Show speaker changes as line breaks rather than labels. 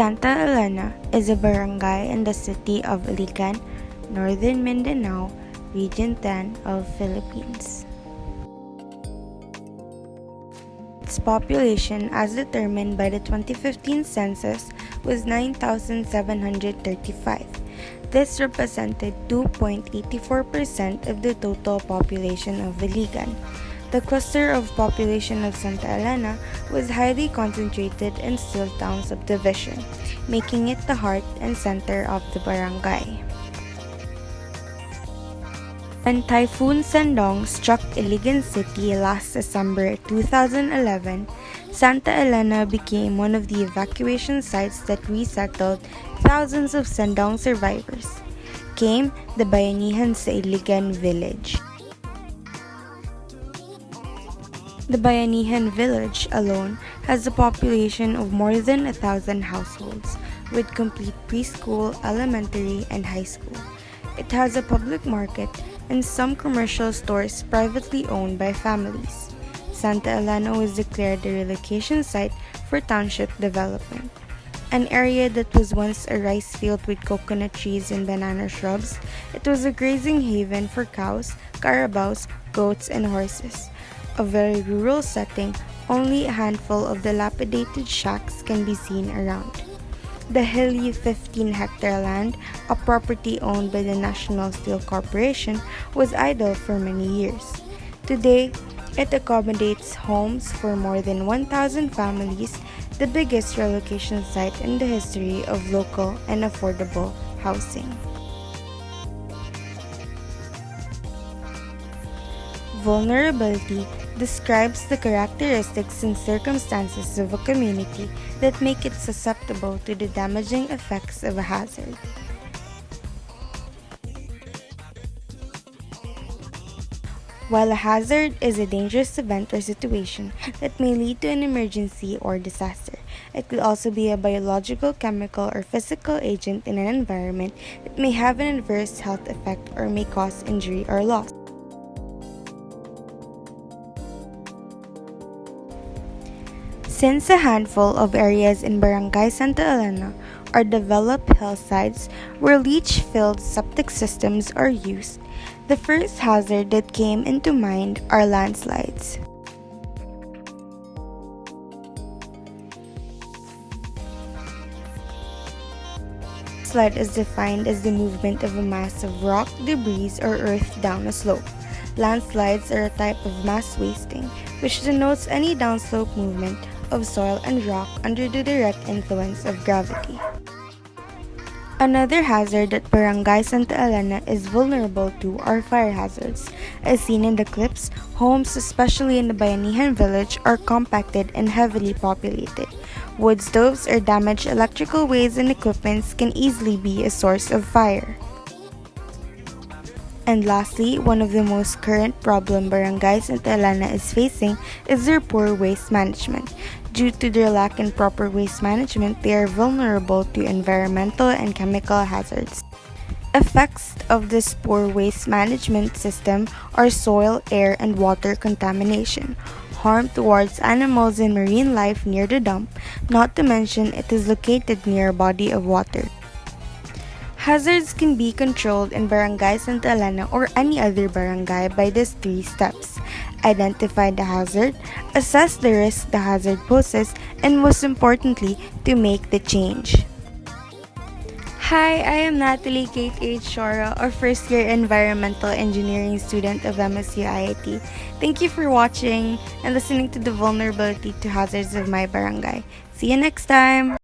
Santa Elena is a barangay in the city of Iligan, Northern Mindanao, Region 10 of Philippines. Its population, as determined by the 2015 census, was 9,735. This represented 2.84% of the total population of Iligan. The cluster of population of Santa Elena was highly concentrated in Steeltown subdivision, making it the heart and center of the barangay. When Typhoon Sendong struck Iligan City last December 2011, Santa Elena became one of the evacuation sites that resettled thousands of Sendong survivors. Came the Bayanihan sa Iligan village. The Bayanihan village alone has a population of more than 1,000 households, with complete preschool, elementary, and high school. It has a public market and some commercial stores privately owned by families. Santa Elena was declared a relocation site for township development. An area that was once a rice field with coconut trees and banana shrubs, it was a grazing haven for cows, carabaos, goats, and horses. A very rural setting, only a handful of dilapidated shacks can be seen around. The hilly 15-hectare land, a property owned by the National Steel Corporation, was idle for many years. Today, it accommodates homes for more than 1,000 families, the biggest relocation site in the history of local and affordable housing. Vulnerability describes the characteristics and circumstances of a community that make it susceptible to the damaging effects of a hazard. While a hazard is a dangerous event or situation that may lead to an emergency or disaster, it could also be a biological, chemical, or physical agent in an environment that may have an adverse health effect or may cause injury or loss. Since a handful of areas in Barangay Santa Elena are developed hillsides where leach-filled septic systems are used, the first hazard that came into mind are landslides. Landslide is defined as the movement of a mass of rock, debris, or earth down a slope. Landslides are a type of mass wasting, which denotes any downslope movement of soil and rock under the direct influence of gravity. Another hazard that Barangay Santa Elena is vulnerable to are fire hazards. As seen in the clips, homes, especially in the Bayanihan village, are compacted and heavily populated. Wood stoves or damaged electrical ways and equipments can easily be a source of fire. And lastly, one of the most current problem Barangay Santa Elena is facing is their poor waste management. Due to their lack in proper waste management, they are vulnerable to environmental and chemical hazards. Effects of this poor waste management system are soil, air, and water contamination, harm towards animals and marine life near the dump, not to mention it is located near a body of water. Hazards can be controlled in Barangay Santa Elena or any other barangay by these 3 steps. Identify the hazard, assess the risk the hazard poses, and most importantly, to make the change. Hi, I am Natalie Kate H. Shora, a first-year environmental engineering student of MSU IIT. Thank you for watching and listening to the vulnerability to hazards of my barangay. See you next time!